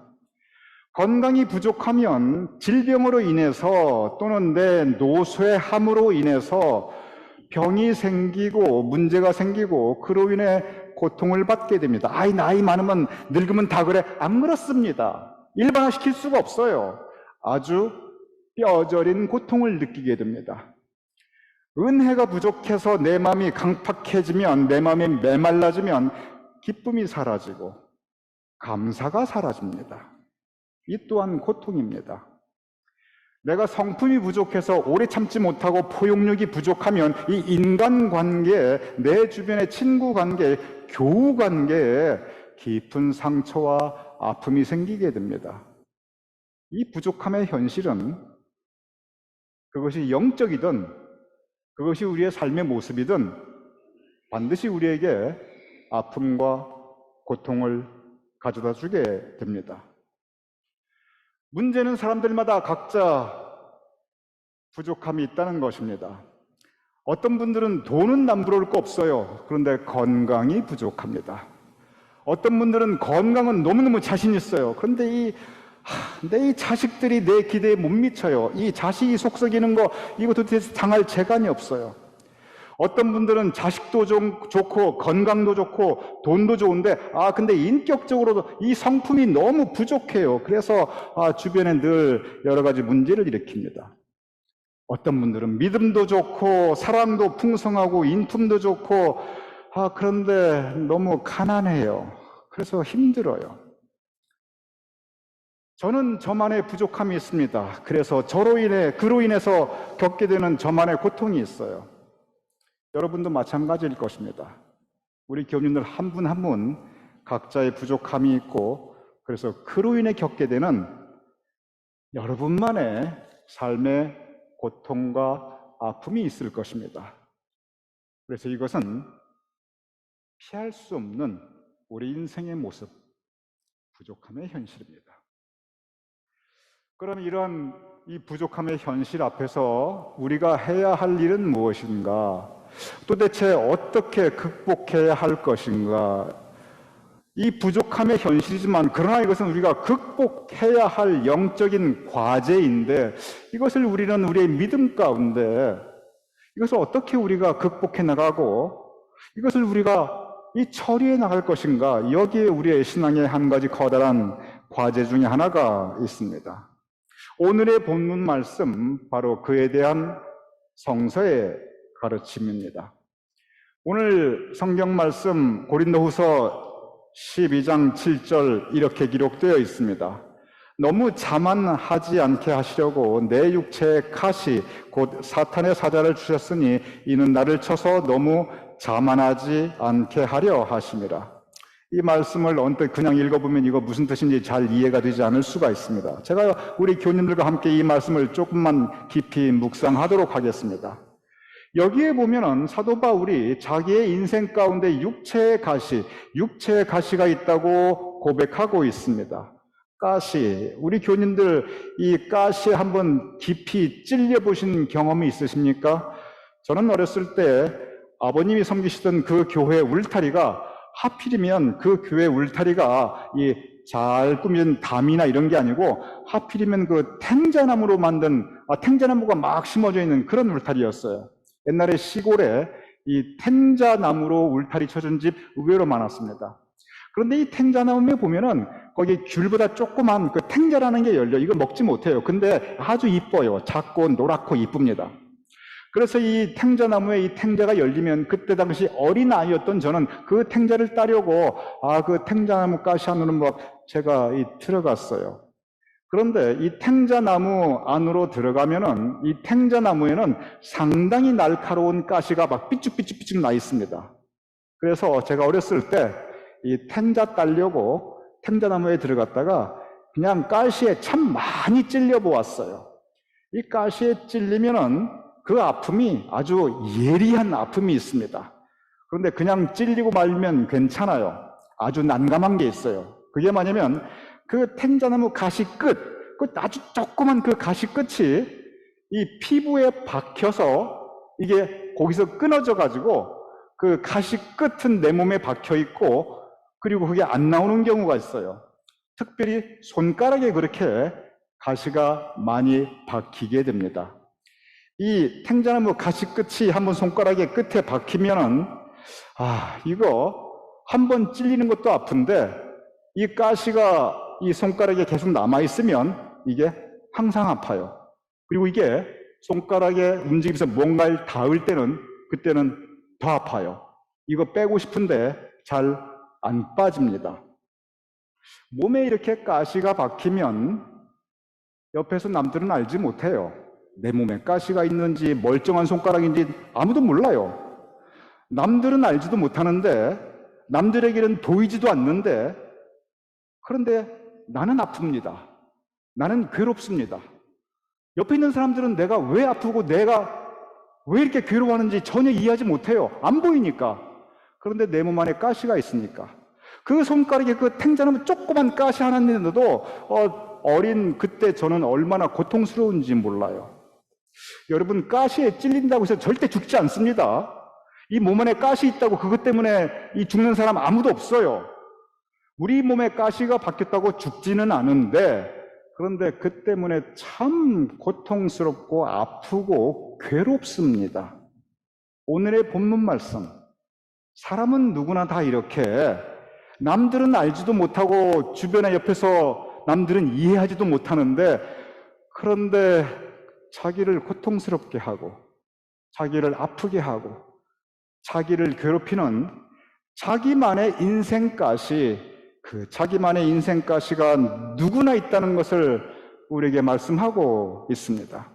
건강이 부족하면 질병으로 인해서 또는 내 노쇠함으로 인해서 병이 생기고 문제가 생기고 그로 인해 고통을 받게 됩니다. 아이, 나이 많으면 늙으면 다 그래. 안 그렇습니다. 일반화시킬 수가 없어요. 아주 뼈저린 고통을 느끼게 됩니다. 은혜가 부족해서 내 마음이 강팍해지면, 내 마음이 메말라지면 기쁨이 사라지고 감사가 사라집니다. 이 또한 고통입니다. 내가 성품이 부족해서 오래 참지 못하고 포용력이 부족하면 이 인간관계, 내 주변의 친구관계, 교우관계에 깊은 상처와 아픔이 생기게 됩니다. 이 부족함의 현실은 그것이 영적이든 그것이 우리의 삶의 모습이든 반드시 우리에게 아픔과 고통을 가져다 주게 됩니다. 문제는 사람들마다 각자 부족함이 있다는 것입니다. 어떤 분들은 돈은 남부러울 거 없어요. 그런데 건강이 부족합니다. 어떤 분들은 건강은 너무너무 자신 있어요. 그런데 내 자식들이 내 기대에 못 미쳐요. 이 자식이 속썩이는 거, 이거 도대체 당할 재간이 없어요. 어떤 분들은 자식도 좋고 건강도 좋고 돈도 좋은데 근데 인격적으로도 이 성품이 너무 부족해요. 그래서 주변에 늘 여러 가지 문제를 일으킵니다. 어떤 분들은 믿음도 좋고 사랑도 풍성하고 인품도 좋고 그런데 너무 가난해요. 그래서 힘들어요. 저는 저만의 부족함이 있습니다. 그래서 그로 인해서 겪게 되는 저만의 고통이 있어요. 여러분도 마찬가지일 것입니다. 우리 교우님들 한 분 한 분 각자의 부족함이 있고 그래서 그로 인해 겪게 되는 여러분만의 삶의 고통과 아픔이 있을 것입니다. 그래서 이것은 피할 수 없는 우리 인생의 모습, 부족함의 현실입니다. 그럼 이러한 이 부족함의 현실 앞에서 우리가 해야 할 일은 무엇인가? 도대체 어떻게 극복해야 할 것인가? 이 부족함의 현실이지만 그러나 이것은 우리가 극복해야 할 영적인 과제인데 이것을 우리는 우리의 믿음 가운데 이것을 어떻게 우리가 극복해 나가고 이것을 우리가 이 처리해 나갈 것인가? 여기에 우리의 신앙의 한 가지 커다란 과제 중에 하나가 있습니다. 오늘의 본문 말씀 바로 그에 대한 성서의 가르침입니다. 오늘 성경 말씀 고린도후서 12장 7절 이렇게 기록되어 있습니다. 너무 자만하지 않게 하시려고 내 육체의 가시 곧 사탄의 사자를 주셨으니 이는 나를 쳐서 너무 자만하지 않게 하려 하심이라. 이 말씀을 언뜻 그냥 읽어보면 이거 무슨 뜻인지 잘 이해가 되지 않을 수가 있습니다. 제가 우리 교우님들과 함께 이 말씀을 조금만 깊이 묵상하도록 하겠습니다. 여기에 보면은 사도 바울이 자기의 인생 가운데 육체의 가시가 있다고 고백하고 있습니다. 가시, 우리 교우님들 이 가시에 한번 깊이 찔려보신 경험이 있으십니까? 저는 어렸을 때 아버님이 섬기시던 그 교회 울타리가 하필이면 그 교회 울타리가 이 잘 꾸민 담이나 이런 게 아니고 하필이면 그 탱자나무로 만든 탱자나무가 막 심어져 있는 그런 울타리였어요. 옛날에 시골에 이 탱자나무로 울타리 쳐준 집 의외로 많았습니다. 그런데 이 탱자나무에 보면은 거기 귤보다 조그만 그 탱자라는 게 열려. 이거 먹지 못해요. 근데 아주 이뻐요. 작고 노랗고 이쁩니다. 그래서 이 탱자나무에 이 탱자가 열리면 그때 당시 어린 아이였던 저는 그 탱자를 따려고 그 탱자나무 가시 안으로 막 제가 들어갔어요. 그런데 이 탱자나무 안으로 들어가면은 이 탱자나무에는 상당히 날카로운 가시가 막 삐쭉삐쭉삐쭉 나 있습니다. 그래서 제가 어렸을 때 이 탱자 따려고 탱자나무에 들어갔다가 그냥 가시에 참 많이 찔려 보았어요. 이 가시에 찔리면은 그 아픔이 아주 예리한 아픔이 있습니다. 그런데 그냥 찔리고 말면 괜찮아요. 아주 난감한 게 있어요. 그게 뭐냐면 그 탱자나무 가시 끝, 그 아주 조그만 그 가시 끝이 이 피부에 박혀서 이게 거기서 끊어져 가지고 그 가시 끝은 내 몸에 박혀 있고 그리고 그게 안 나오는 경우가 있어요. 특별히 손가락에 그렇게 가시가 많이 박히게 됩니다. 이 탱자나무 가시 끝이 한번 손가락에 끝에 박히면은 이거 한번 찔리는 것도 아픈데 이 가시가 이 손가락에 계속 남아 있으면 이게 항상 아파요. 그리고 이게 손가락에 움직이면서 뭔가를 닿을 때는 그때는 더 아파요. 이거 빼고 싶은데 잘 안 빠집니다. 몸에 이렇게 가시가 박히면 옆에서 남들은 알지 못해요. 내 몸에 가시가 있는지 멀쩡한 손가락인지 아무도 몰라요. 남들은 알지도 못하는데 남들에게는 보이지도 않는데 그런데 나는 아픕니다. 나는 괴롭습니다. 옆에 있는 사람들은 내가 왜 아프고 내가 왜 이렇게 괴로워하는지 전혀 이해하지 못해요. 안 보이니까. 그런데 내 몸 안에 가시가 있으니까. 그 손가락에 그 탱자나무 조그만 가시 하나 있는데도 어린 그때 저는 얼마나 고통스러운지 몰라요. 여러분, 가시에 찔린다고 해서 절대 죽지 않습니다. 이 몸 안에 가시 있다고 그것 때문에 이 죽는 사람 아무도 없어요. 우리 몸에 가시가 박혔다고 죽지는 않은데 그런데 그 때문에 참 고통스럽고 아프고 괴롭습니다. 오늘의 본문 말씀, 사람은 누구나 다 이렇게 남들은 알지도 못하고 주변에 옆에서 남들은 이해하지도 못하는데 그런데 자기를 고통스럽게 하고 자기를 아프게 하고 자기를 괴롭히는 자기만의 인생가시, 그 자기만의 인생가시가 누구나 있다는 것을 우리에게 말씀하고 있습니다.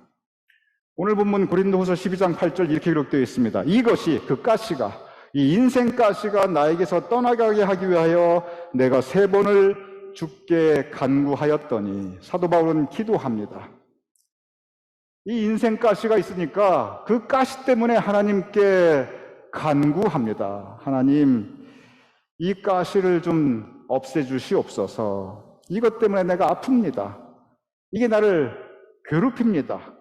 오늘 본문 고린도후서 12장 8절 이렇게 기록되어 있습니다. 이것이 그 가시가 이 인생가시가 나에게서 떠나가게 하기 위하여 내가 3번을 죽게 간구하였더니 사도 바울은 기도합니다. 이 인생가시가 있으니까 그 가시 때문에 하나님께 간구합니다. 하나님, 이 가시를 좀 없애주시옵소서. 이것 때문에 내가 아픕니다. 이게 나를 괴롭힙니다.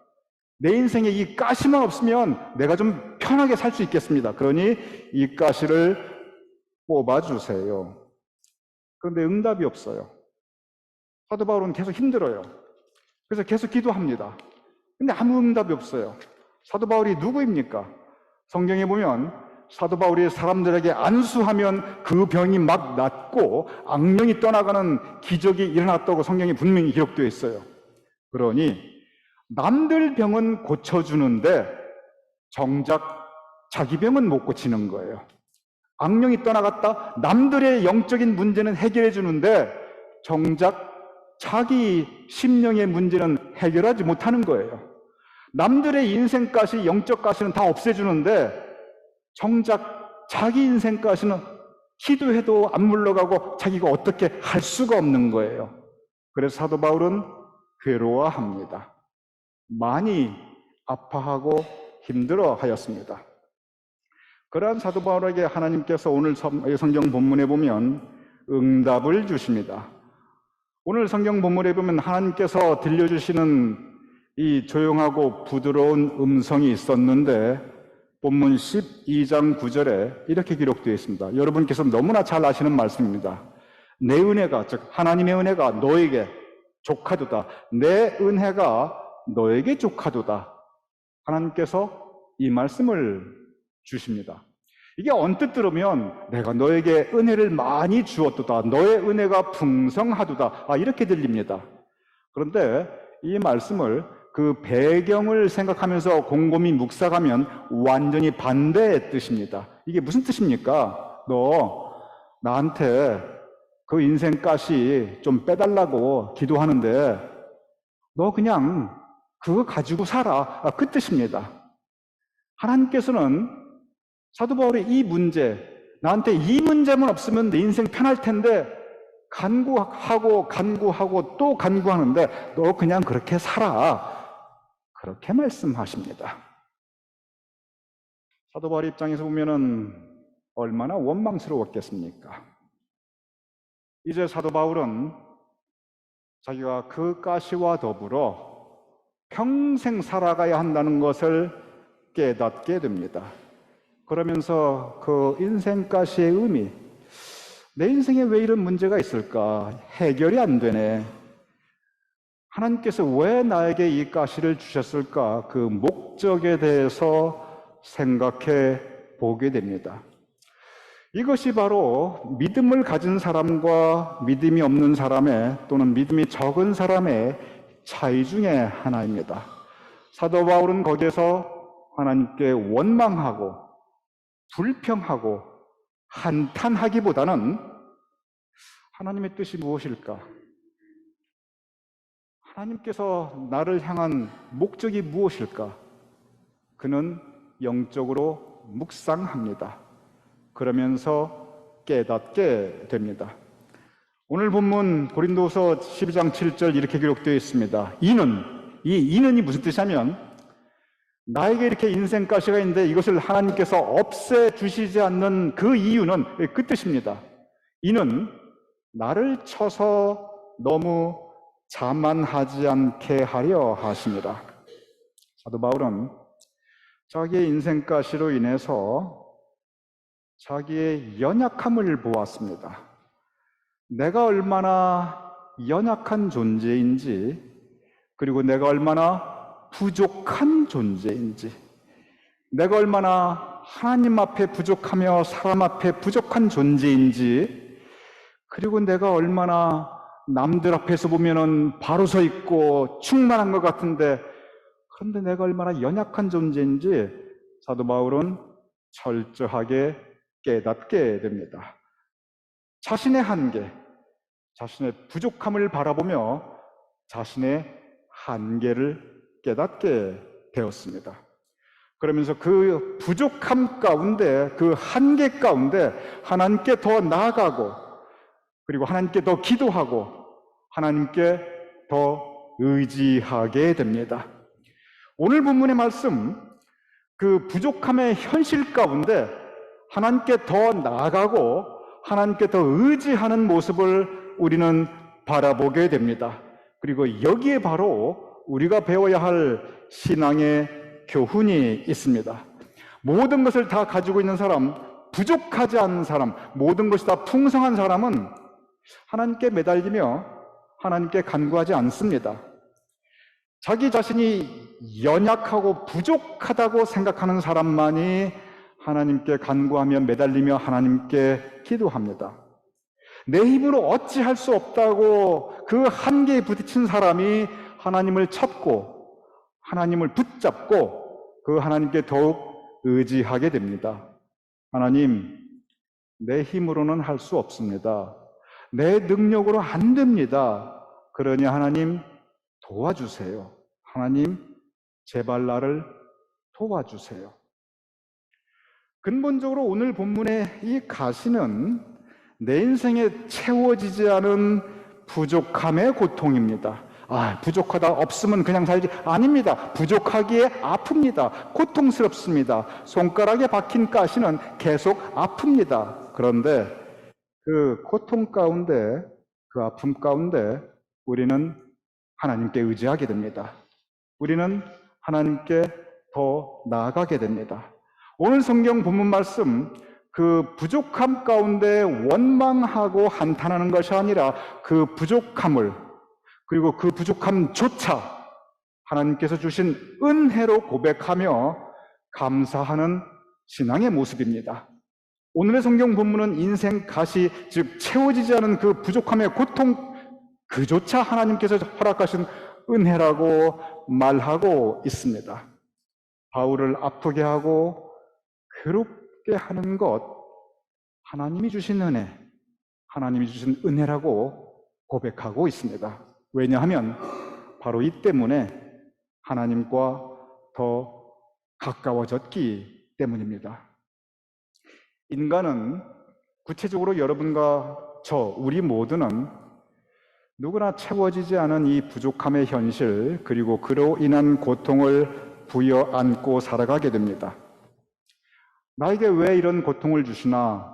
내 인생에 이 가시만 없으면 내가 좀 편하게 살 수 있겠습니다. 그러니 이 가시를 뽑아주세요. 그런데 응답이 없어요. 사도 바울은 계속 힘들어요. 그래서 계속 기도합니다. 근데 아무 응답이 없어요. 사도 바울이 누구입니까? 성경에 보면 사도 바울이 사람들에게 안수하면 그 병이 막 낫고 악령이 떠나가는 기적이 일어났다고 성경에 분명히 기록되어 있어요. 그러니 남들 병은 고쳐주는데 정작 자기 병은 못 고치는 거예요. 악령이 떠나갔다 남들의 영적인 문제는 해결해 주는데 정작 자기 심령의 문제는 해결하지 못하는 거예요. 남들의 인생가시, 영적 가시는 다 없애주는데 정작 자기 인생가시는 기도해도 안 물러가고 자기가 어떻게 할 수가 없는 거예요. 그래서 사도 바울은 괴로워합니다. 많이 아파하고 힘들어 하였습니다. 그러한 사도 바울에게 하나님께서 오늘 성경 본문에 보면 응답을 주십니다. 오늘 성경 본문에 보면 하나님께서 들려주시는 이 조용하고 부드러운 음성이 있었는데 본문 12장 9절에 이렇게 기록되어 있습니다. 여러분께서 너무나 잘 아시는 말씀입니다. 내 은혜가, 즉 하나님의 은혜가 너에게 족하도다. 내 은혜가 너에게 족하도다. 하나님께서 이 말씀을 주십니다. 이게 언뜻 들으면 내가 너에게 은혜를 많이 주었도다. 너의 은혜가 풍성하도다. 이렇게 들립니다. 그런데 이 말씀을 그 배경을 생각하면서 곰곰이 묵상하면 완전히 반대의 뜻입니다. 이게 무슨 뜻입니까? 너 나한테 그 인생 가시 좀 빼달라고 기도하는데 너 그냥 그거 가지고 살아. 그 뜻입니다. 하나님께서는 사도 바울의 이 문제, 나한테 이 문제만 없으면 내 인생 편할 텐데 간구하고 또 간구하는데 너 그냥 그렇게 살아. 그렇게 말씀하십니다. 사도 바울 입장에서 보면은 얼마나 원망스러웠겠습니까? 이제 사도 바울은 자기가 그 가시와 더불어 평생 살아가야 한다는 것을 깨닫게 됩니다. 그러면서 그 인생 가시의 의미, 내 인생에 왜 이런 문제가 있을까? 해결이 안 되네. 하나님께서 왜 나에게 이 가시를 주셨을까? 그 목적에 대해서 생각해 보게 됩니다. 이것이 바로 믿음을 가진 사람과 믿음이 없는 사람의 또는 믿음이 적은 사람의 차이 중에 하나입니다. 사도 바울은 거기에서 하나님께 원망하고 불평하고 한탄하기보다는 하나님의 뜻이 무엇일까? 하나님께서 나를 향한 목적이 무엇일까? 그는 영적으로 묵상합니다. 그러면서 깨닫게 됩니다. 오늘 본문 고린도후서 12장 7절 이렇게 기록되어 있습니다. 이는이 무슨 뜻이냐면 나에게 이렇게 인생 가시가 있는데 이것을 하나님께서 없애주시지 않는 그 이유는 그 뜻입니다. 이는 나를 쳐서 너무 자만하지 않게 하려 하십니다. 사도 바울은 자기의 인생 가시로 인해서 자기의 연약함을 보았습니다. 내가 얼마나 연약한 존재인지, 그리고 내가 얼마나 부족한 존재인지, 내가 얼마나 하나님 앞에 부족하며 사람 앞에 부족한 존재인지, 그리고 내가 얼마나 남들 앞에서 보면은 바로 서 있고 충만한 것 같은데, 그런데 내가 얼마나 연약한 존재인지 사도 바울은 철저하게 깨닫게 됩니다. 자신의 한계, 자신의 부족함을 바라보며 자신의 한계를 깨닫게 되었습니다. 그러면서 그 부족함 가운데, 그 한계 가운데 하나님께 더 나아가고, 그리고 하나님께 더 기도하고, 하나님께 더 의지하게 됩니다. 오늘 본문의 말씀, 그 부족함의 현실 가운데 하나님께 더 나아가고 하나님께 더 의지하는 모습을 우리는 바라보게 됩니다. 그리고 여기에 바로 우리가 배워야 할 신앙의 교훈이 있습니다. 모든 것을 다 가지고 있는 사람, 부족하지 않은 사람, 모든 것이 다 풍성한 사람은 하나님께 매달리며 하나님께 간구하지 않습니다. 자기 자신이 연약하고 부족하다고 생각하는 사람만이 하나님께 간구하며 매달리며 하나님께 기도합니다. 내 힘으로 어찌할 수 없다고 그 한계에 부딪힌 사람이 하나님을 찾고 하나님을 붙잡고 그 하나님께 더욱 의지하게 됩니다. 하나님, 내 힘으로는 할 수 없습니다. 내 능력으로 안 됩니다. 그러니 하나님 도와주세요. 하나님, 제발 나를 도와주세요. 근본적으로 오늘 본문의 이 가시는 내 인생에 채워지지 않은 부족함의 고통입니다. 부족하다, 없으면 그냥 살지. 아닙니다. 부족하기에 아픕니다. 고통스럽습니다. 손가락에 박힌 가시는 계속 아픕니다. 그런데 그 고통 가운데, 그 아픔 가운데 우리는 하나님께 의지하게 됩니다. 우리는 하나님께 더 나아가게 됩니다. 오늘 성경 본문 말씀, 그 부족함 가운데 원망하고 한탄하는 것이 아니라 그 부족함을, 그리고 그 부족함조차 하나님께서 주신 은혜로 고백하며 감사하는 신앙의 모습입니다. 오늘의 성경 본문은 인생 가시, 즉 채워지지 않은 그 부족함의 고통, 그조차 하나님께서 허락하신 은혜라고 말하고 있습니다. 바울을 아프게 하고 괴롭게 하는 것, 하나님이 주신 은혜, 하나님이 주신 은혜라고 고백하고 있습니다. 왜냐하면 바로 이 때문에 하나님과 더 가까워졌기 때문입니다. 인간은, 구체적으로 여러분과 우리 모두는 누구나 채워지지 않은 이 부족함의 현실, 그리고 그로 인한 고통을 부여안고 살아가게 됩니다. 나에게 왜 이런 고통을 주시나?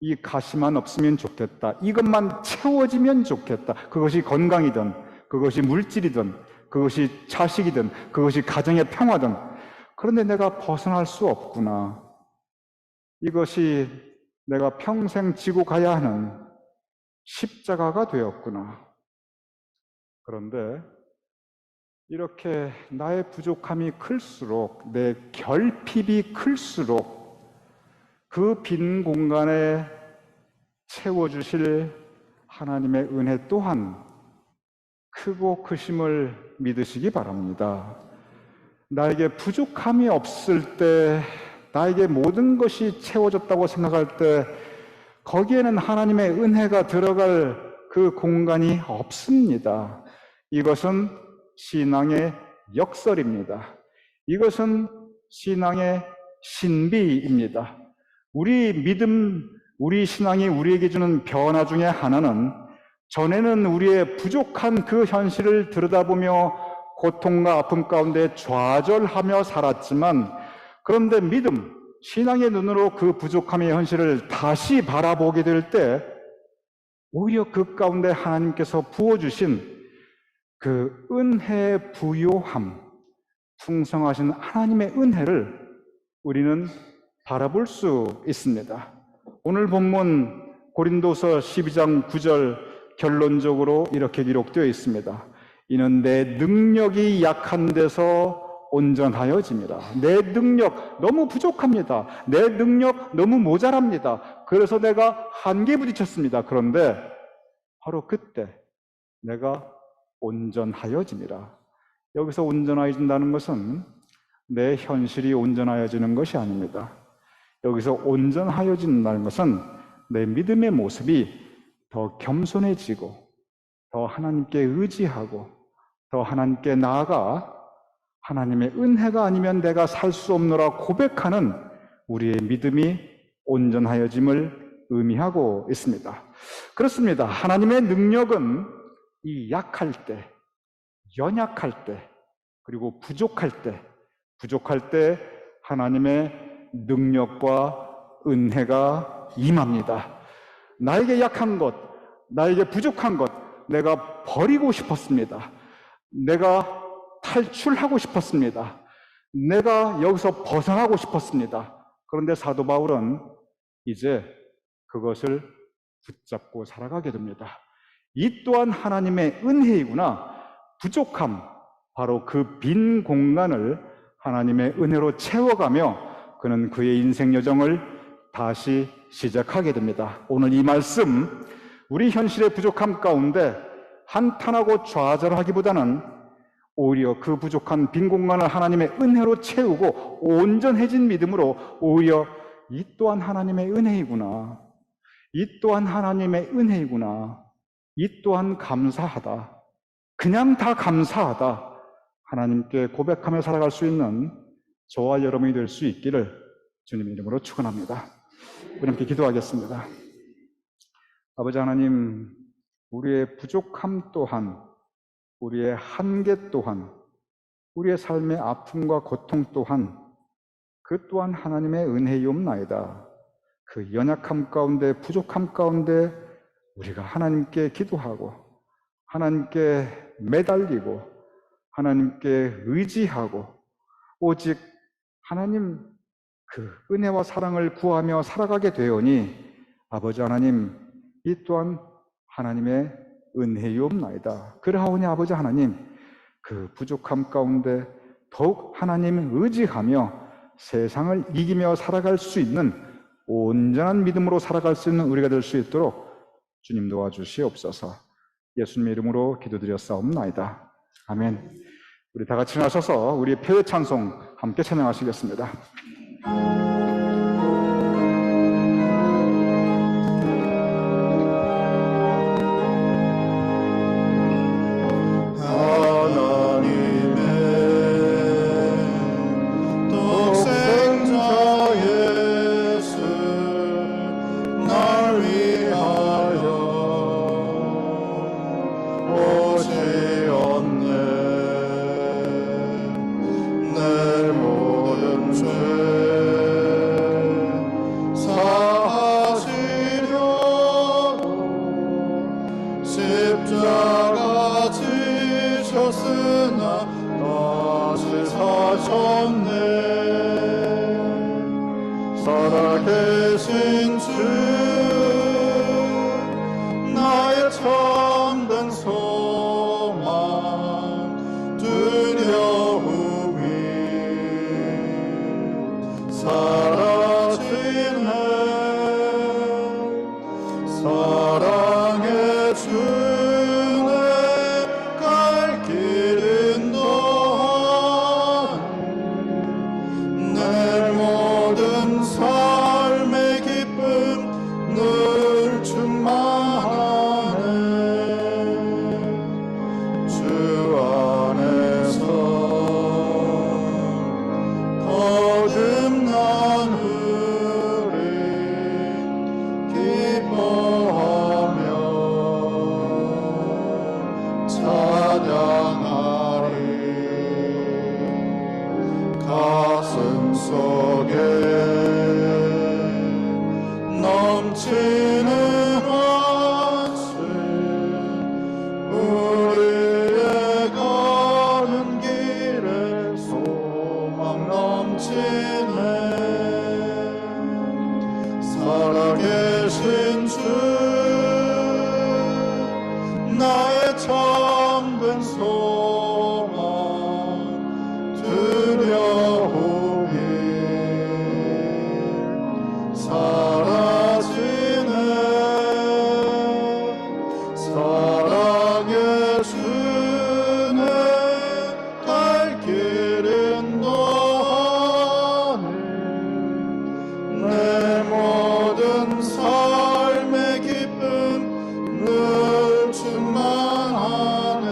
이 가시만 없으면 좋겠다. 이것만 채워지면 좋겠다. 그것이 건강이든, 그것이 물질이든, 그것이 자식이든, 그것이 가정의 평화든. 그런데 내가 벗어날 수 없구나. 이것이 내가 평생 지고 가야 하는 십자가가 되었구나. 그런데 이렇게 나의 부족함이 클수록, 내 결핍이 클수록 그 빈 공간에 채워주실 하나님의 은혜 또한 크고 크심을 믿으시기 바랍니다. 나에게 부족함이 없을 때, 나에게 모든 것이 채워졌다고 생각할 때 거기에는 하나님의 은혜가 들어갈 그 공간이 없습니다. 이것은 신앙의 역설입니다. 이것은 신앙의 신비입니다. 우리 믿음, 우리 신앙이 우리에게 주는 변화 중에 하나는, 전에는 우리의 부족한 그 현실을 들여다보며 고통과 아픔 가운데 좌절하며 살았지만, 그런데 믿음, 신앙의 눈으로 그 부족함의 현실을 다시 바라보게 될 때 오히려 그 가운데 하나님께서 부어주신 그 은혜의 부요함, 풍성하신 하나님의 은혜를 우리는 바라볼 수 있습니다. 오늘 본문 고린도서 12장 9절 결론적으로 이렇게 기록되어 있습니다. 이는 내 능력이 약한 데서 온전하여집니다. 내 능력 너무 부족합니다. 내 능력 너무 모자랍니다. 그래서 내가 한계에 부딪혔습니다. 그런데 바로 그때 내가 온전하여집니다. 여기서 온전하여진다는 것은 내 현실이 온전하여지는 것이 아닙니다. 여기서 온전하여진다는 것은 내 믿음의 모습이 더 겸손해지고, 더 하나님께 의지하고, 더 하나님께 나아가 하나님의 은혜가 아니면 내가 살 수 없노라 고백하는 우리의 믿음이 온전하여짐을 의미하고 있습니다. 그렇습니다. 하나님의 능력은 이 약할 때, 연약할 때, 그리고 부족할 때 하나님의 능력과 은혜가 임합니다. 나에게 약한 것, 나에게 부족한 것, 내가 버리고 싶었습니다. 내가 탈출하고 싶었습니다. 내가 여기서 벗어나고 싶었습니다. 그런데 사도 바울은 이제 그것을 붙잡고 살아가게 됩니다. 이 또한 하나님의 은혜이구나. 부족함, 바로 그 빈 공간을 하나님의 은혜로 채워가며 그는 그의 인생 여정을 다시 시작하게 됩니다. 오늘 이 말씀, 우리 현실의 부족함 가운데 한탄하고 좌절하기보다는 오히려 그 부족한 빈 공간을 하나님의 은혜로 채우고 온전해진 믿음으로 오히려 이 또한 하나님의 은혜이구나, 이 또한 하나님의 은혜이구나, 이 또한 감사하다, 그냥 다 감사하다, 하나님께 고백하며 살아갈 수 있는 저와 여러분이 될 수 있기를 주님의 이름으로 축원합니다. 우리 함께 기도하겠습니다. 아버지 하나님, 우리의 부족함 또한, 우리의 한계 또한, 우리의 삶의 아픔과 고통 또한 그 또한 하나님의 은혜이옵나이다. 그 연약함 가운데, 부족함 가운데 우리가 하나님께 기도하고 하나님께 매달리고 하나님께 의지하고 오직 하나님 그 은혜와 사랑을 구하며 살아가게 되오니 아버지 하나님, 이 또한 하나님의 은혜이옵나이다. 그러하오니 아버지 하나님, 그 부족함 가운데 더욱 하나님 의지하며 세상을 이기며 살아갈 수 있는 온전한 믿음으로 살아갈 수 있는 우리가 될 수 있도록 주님 도와주시옵소서. 예수님의 이름으로 기도드렸사옵나이다. 아멘. 우리 다 같이 일어나셔서 우리의 폐회 찬송 함께 찬양하시겠습니다. 십자가 지셨으나 다시 사셨네. 살아계신 주 나의 참된 소망 두려움이 사라지네. 사랑의 주내 갈 길은 또한 내 모든 삶의 기쁨 늘 충만하네. 주 안에서 거듭난 우리 기뻐하며 찬양하리. 가슴 속에 넘치는 환신 우리의 가는 길에 소망 넘치네. 살아계신 주 나의 참된 소망 두려움이 사라지네. 사랑의 주내 갈 길은 또한 내 모든 삶의 기쁨 늘 충만하네.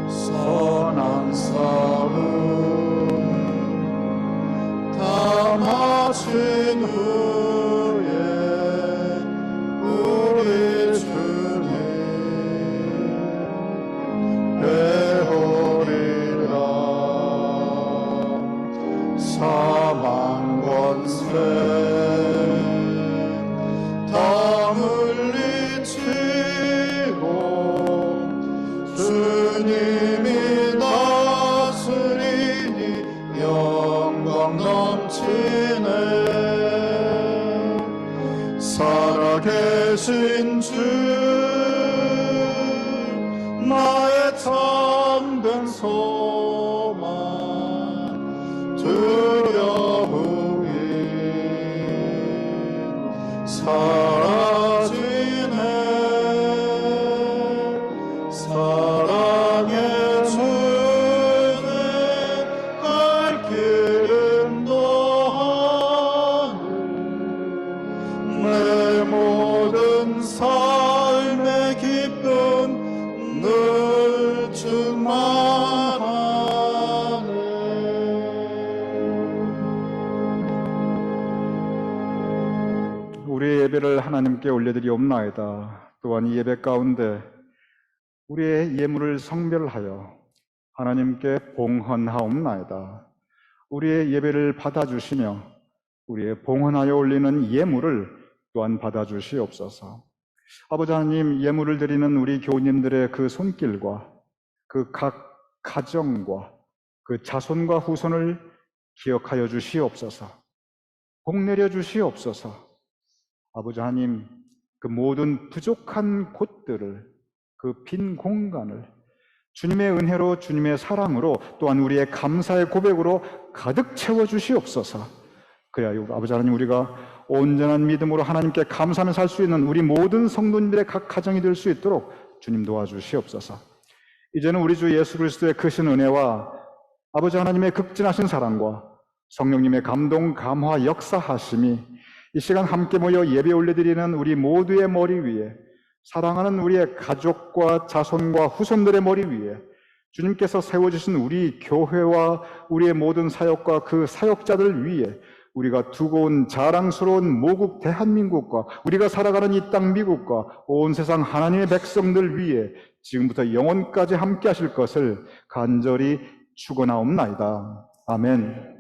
선한 싸움 다 마친 후에 우리 주님 배우리라. 사망 권세 다 물리치고 주님이 다스리니 영광 넘치네. 살아계신 주 나의 참된 소망 두려움이 사라지네. 사랑의 주내 갈 길은 또한 내 모든 삶의 기쁨 늘 충만하네. 우리의 예배를 하나님께 올려드리옵나이다. 또한 이 예배 가운데 우리의 예물을 성별하여 하나님께 봉헌하옵나이다. 우리의 예배를 받아주시며 우리의 봉헌하여 올리는 예물을 또한 받아주시옵소서. 아버지 하나님, 예물을 드리는 우리 교우님들의 그 손길과 그 각 가정과 그 자손과 후손을 기억하여 주시옵소서. 복내려 주시옵소서. 아버지 하나님, 그 모든 부족한 곳들을, 그 빈 공간을 주님의 은혜로, 주님의 사랑으로, 또한 우리의 감사의 고백으로 가득 채워 주시옵소서. 그래야 아버지 하나님, 우리가 온전한 믿음으로 하나님께 감사하며 살 수 있는 우리 모든 성도님들의 각 가정이 될 수 있도록 주님 도와주시옵소서. 이제는 우리 주 예수 그리스도의 크신 은혜와 아버지 하나님의 극진하신 사랑과 성령님의 감동, 감화, 역사하심이 이 시간 함께 모여 예배 올려드리는 우리 모두의 머리 위에, 사랑하는 우리의 가족과 자손과 후손들의 머리 위에, 주님께서 세워주신 우리 교회와 우리의 모든 사역과 그 사역자들 위에, 우리가 두고 온 자랑스러운 모국 대한민국과 우리가 살아가는 이 땅 미국과 온 세상 하나님의 백성들 위에 지금부터 영원까지 함께 하실 것을 간절히 축원하옵나이다. 아멘.